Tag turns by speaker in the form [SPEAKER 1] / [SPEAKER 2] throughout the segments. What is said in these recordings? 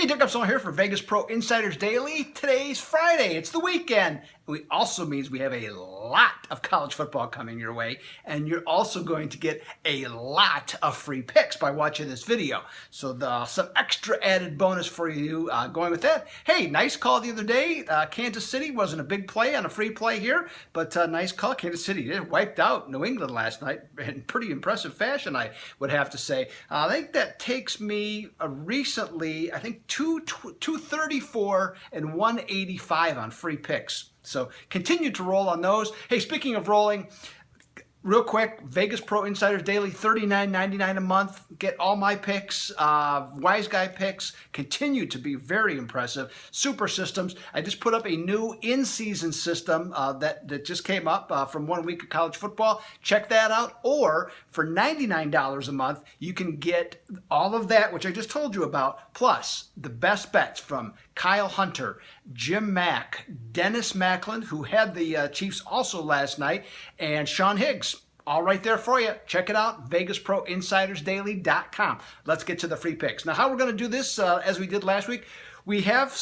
[SPEAKER 1] Hey, Dick Upsall here for Vegas Pro Insiders Daily. Today's Friday. It's the weekend. It also means we have a lot of college football coming your way, and you're also going to get a lot of free picks by watching this video. So some extra added bonus for you going with that. Hey, nice call the other day. Kansas City wasn't a big play on a free play here, but nice call. Kansas City did wiped out New England last night in pretty impressive fashion, I would have to say. I think that takes me recently, I think 234 and 185 on free picks. So continue to roll on those. Hey, speaking of rolling, real quick, Vegas Pro Insiders Daily, $39.99 a month. Get all my picks, Wise Guy picks. Continue to be very impressive. Super systems. I just put up a new in-season system that just came up from 1 week of college football. Check that out. Or for $99 a month, you can get all of that, which I just told you about, plus the best bets from Kyle Hunter, Jim Mack, Dennis Macklin, who had the Chiefs also last night, and Sean Higgs. All right there for you. Check it out, VegasProInsidersDaily.com. Let's get to the free picks. Now, how we're going to do this, as we did last week, we have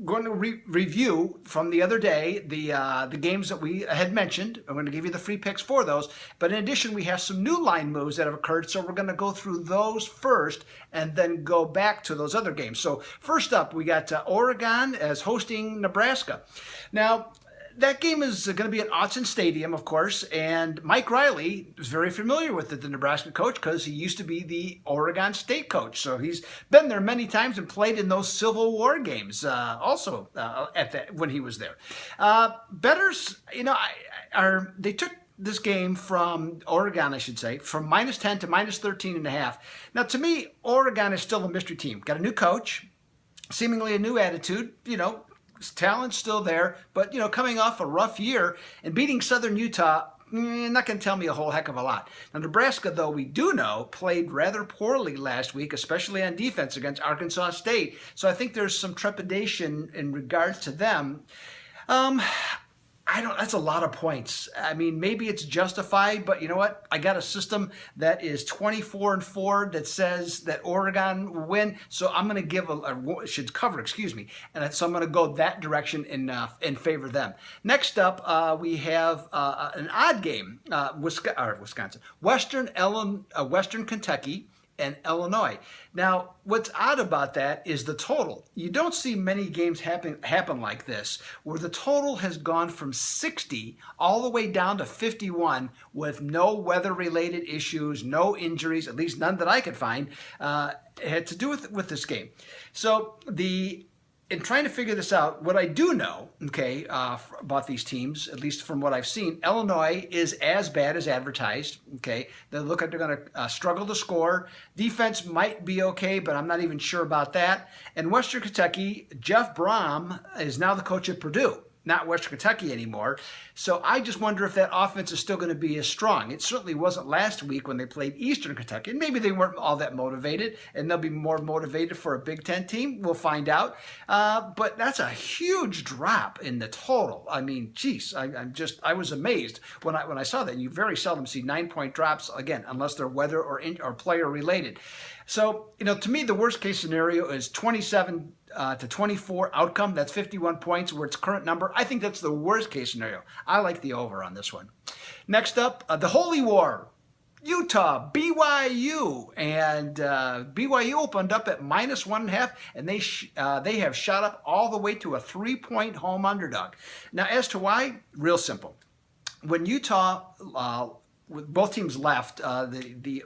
[SPEAKER 1] going to review from the other day the games that we had mentioned. I'm going to give you the free picks for those. But in addition, we have some new line moves that have occurred. So we're going to go through those first and then go back to those other games. So first up, we got Oregon as hosting Nebraska. Now, that game is going to be at Autzen Stadium, of course, and Mike Riley is very familiar with it, the Nebraska coach, because he used to be the Oregon State coach. So he's been there many times and played in those Civil War games also when he was there. Bettors, they took this game from Oregon, I should say, from -10 to -13.5. Now, to me, Oregon is still a mystery team. Got a new coach, seemingly a new attitude, talent's still there, but coming off a rough year and beating Southern Utah, not going to tell me a whole heck of a lot. Now, Nebraska, though, we do know, played rather poorly last week, especially on defense against Arkansas State. So I think there's some trepidation in regards to them. That's a lot of points. I mean, maybe it's justified, but you know what? I got a system that is 24-4 that says that Oregon will win, so I'm going to give should cover, excuse me, and so I'm going to go that direction in favor of them. Next up, we have an odd game, Wisconsin, Western Kentucky, and Illinois. Now, what's odd about that is the total. You don't see many games happen like this, where the total has gone from 60 all the way down to 51 with no weather-related issues, no injuries, at least none that I could find, had to do with this game. So in trying to figure this out, what I do know, about these teams, at least from what I've seen, Illinois is as bad as advertised. They look like they're going to struggle to score. Defense might be okay, but I'm not even sure about that. And Western Kentucky, Jeff Brom is now the coach at Purdue, not Western Kentucky anymore. So I just wonder if that offense is still going to be as strong. It certainly wasn't last week when they played Eastern Kentucky. And maybe they weren't all that motivated, and they'll be more motivated for a Big Ten team. We'll find out. But that's a huge drop in the total. I mean, geez, I was amazed when I saw that. You very seldom see 9-point drops, again, unless they're weather or player related. So, to me, the worst case scenario is 27 to 24 outcome. That's 51 points, where its current number. I think that's the worst case scenario. I like the over on this one. Next up, the Holy War. Utah, BYU, and BYU opened up at -1.5, and they have shot up all the way to a 3-point home underdog. Now, as to why, real simple. When Utah both teams left the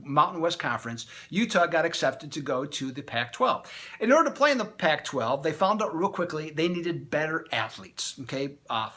[SPEAKER 1] Mountain West Conference, Utah got accepted to go to the Pac-12. In order to play in the Pac-12, they found out real quickly they needed better athletes,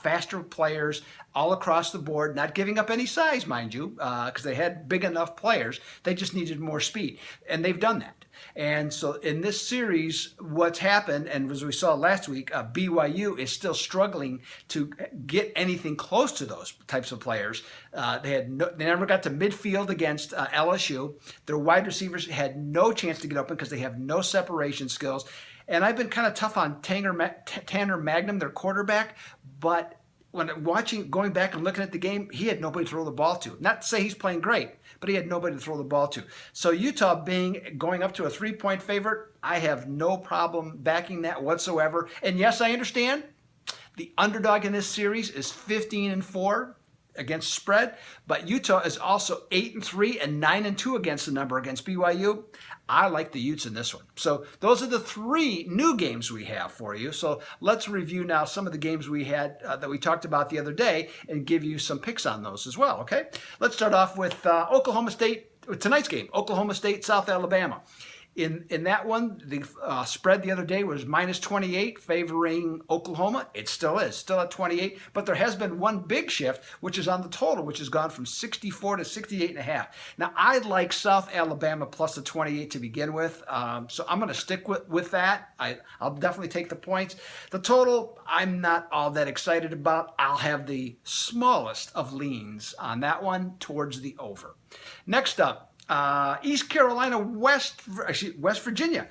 [SPEAKER 1] faster players all across the board, not giving up any size, mind you, because they had big enough players. They just needed more speed, and they've done that. And so in this series, what's happened, and as we saw last week, BYU is still struggling to get anything close to those types of players. They never got to midfield against LSU. Their wide receivers had no chance to get open because they have no separation skills. And I've been kind of tough on Tanner Magnum, their quarterback, but when watching, going back and looking at the game, he had nobody to throw the ball to. Not to say he's playing great, but he had nobody to throw the ball to. So Utah going up to a 3-point favorite, I have no problem backing that whatsoever. And yes, I understand the underdog in this series is 15-4 against spread, but Utah is also 8-3 and 9-2 against the number against BYU. I like the Utes in this one. So those are the 3 new games we have for you. So let's review now some of the games we had that we talked about the other day and give you some picks on those as well, okay? Let's start off with Oklahoma State, tonight's game, Oklahoma State, South Alabama. In that one, the spread the other day was -28 favoring Oklahoma. It still is, still at 28, but there has been one big shift, which is on the total, which has gone from 64 to 68.5. Now, I like South Alabama plus the 28 to begin with, so I'm going to stick with that. I'll definitely take the points. The total, I'm not all that excited about. I'll have the smallest of leans on that one towards the over. Next up, East Carolina, West Virginia.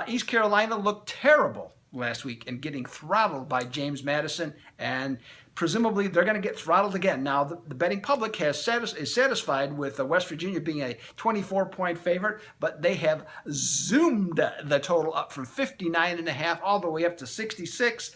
[SPEAKER 1] East Carolina looked terrible last week and getting throttled by James Madison, and presumably they're going to get throttled again. Now, the betting public is satisfied with West Virginia being a 24-point favorite, but they have zoomed the total up from 59.5 all the way up to 66.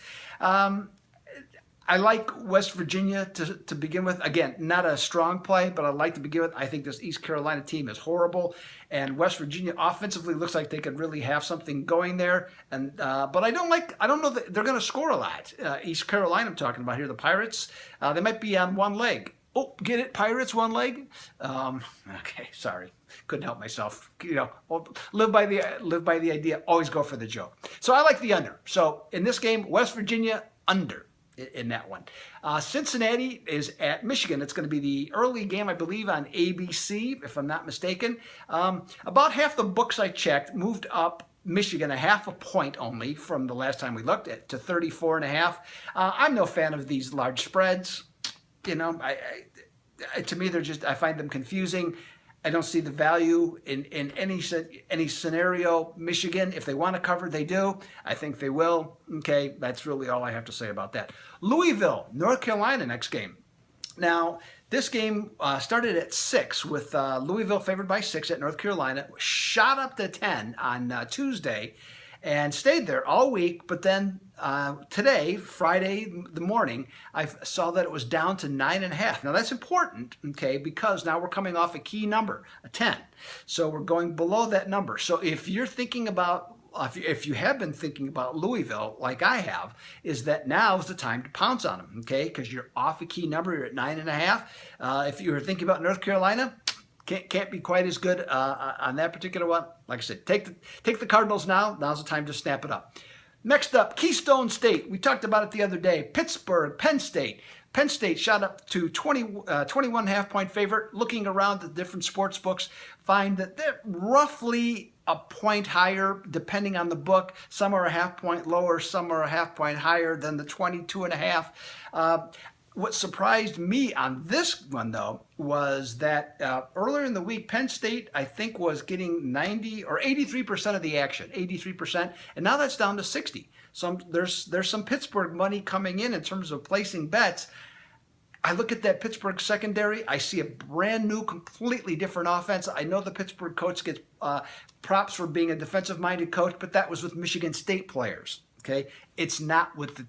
[SPEAKER 1] I like West Virginia to begin with. Again, not a strong play, but I like to begin with. I think this East Carolina team is horrible, and West Virginia offensively looks like they could really have something going there. And but I don't know that they're going to score a lot. East Carolina, I'm talking about here, the Pirates. They might be on one leg. Oh, get it, Pirates, one leg. Okay, sorry, couldn't help myself. Live by the idea. Always go for the joke. So I like the under. So in this game, West Virginia under in that one. Cincinnati is at Michigan. It's going to be the early game, I believe, on ABC, if I'm not mistaken. About half the books I checked moved up Michigan a half a point only from the last time we looked at to 34.5. I'm no fan of these large spreads. To me, I find them confusing. I don't see the value in any scenario. Michigan, if they want to cover, they do. I think they will. Okay, that's really all I have to say about that. Louisville, North Carolina, next game. Now, this game started at 6 with Louisville favored by 6 at North Carolina. Shot up to 10 on Tuesday and stayed there all week, but then today, Friday the morning, I saw that it was down to 9.5. Now that's important, okay, because now we're coming off a key number, a 10. So we're going below that number. So if you're thinking about, if you have been thinking about Louisville, like I have, is that now is the time to pounce on them, okay, because you're off a key number, you're at 9.5. If you were thinking about North Carolina, can't be quite as good on that particular one. Like I said, take the Cardinals now. Now's the time to snap it up. Next up, Keystone State. We talked about it the other day. Pittsburgh, Penn State. Penn State shot up to 21.5-point favorite. Looking around the different sports books, find that they're roughly a point higher depending on the book. Some are a half point lower, some are a half point higher than the 22.5. What surprised me on this one, though, was that earlier in the week, Penn State, I think, was getting 90 or 83% of the action, 83%, and now that's down to 60. So there's some Pittsburgh money coming in terms of placing bets. I look at that Pittsburgh secondary. I see a brand new, completely different offense. I know the Pittsburgh coach gets props for being a defensive-minded coach, but that was with Michigan State players. Okay, it's not with the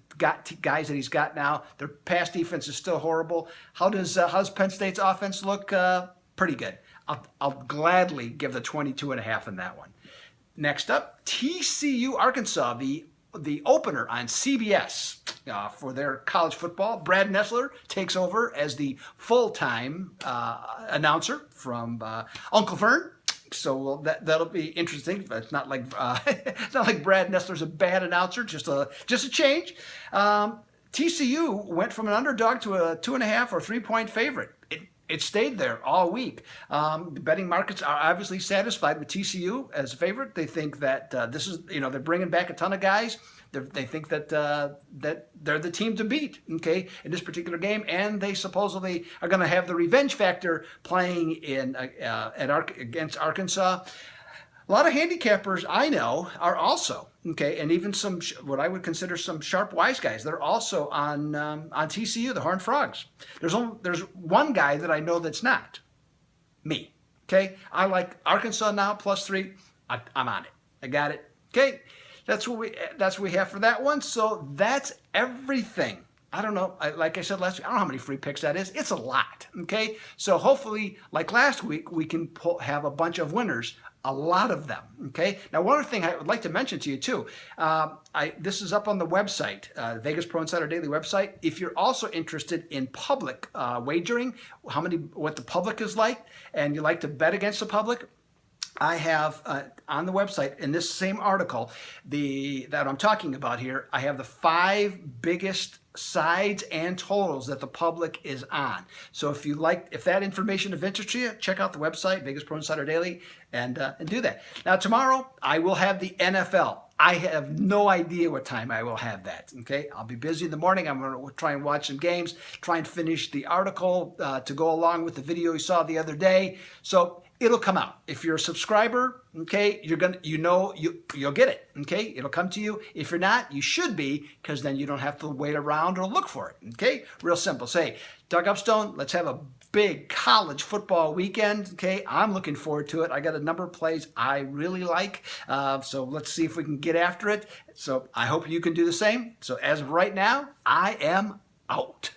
[SPEAKER 1] guys that he's got now. Their pass defense is still horrible. How's Penn State's offense look? Pretty good. I'll gladly give the 22.5 in that one. Next up, TCU Arkansas, the opener on CBS for their college football. Brad Nessler takes over as the full-time announcer from Uncle Vern. So that'll be interesting. It's not like Brad Nessler's a bad announcer. Just a change. TCU went from an underdog to a 2.5 or 3-point favorite. It stayed there all week. The betting markets are obviously satisfied with TCU as a favorite. They think that this is, they're bringing back a ton of guys. They think that they're the team to beat, okay, in this particular game, and they supposedly are going to have the revenge factor playing against Arkansas. A lot of handicappers I know are also, okay, and even some what I would consider some sharp wise guys. They're also on TCU, the Horned Frogs. There's one guy that I know that's not me. Okay, I like Arkansas now +3. I'm on it. I got it. Okay, that's what we have for that one. So that's everything. I don't know. Like I said last week, I don't know how many free picks that is. It's a lot. Okay, so hopefully, like last week, we can have a bunch of winners. A lot of them. Okay. Now, one other thing I would like to mention to you too. This is up on the website, Vegas Pro Insider Daily website. If you're also interested in public wagering, what the public is like, and you like to bet against the public, I have on the website in this same article that I'm talking about here. I have the 5 biggest sides and totals that the public is on. So if that information of interest to you, check out the website Vegas Pro Insider Daily and do that. Now tomorrow I will have the NFL. I have no idea what time I will have that. Okay, I'll be busy in the morning. I'm going to try and watch some games, try and finish the article to go along with the video you saw the other day. So it'll come out. If you're a subscriber, okay, you'll get it. Okay, it'll come to you. If you're not, you should be, because then you don't have to wait around or look for it. Okay, real simple. Say, Doug Upstone, let's have a big college football weekend. Okay, I'm looking forward to it. I got a number of plays I really like, so let's see if we can get after it. So I hope you can do the same. So as of right now, I am out.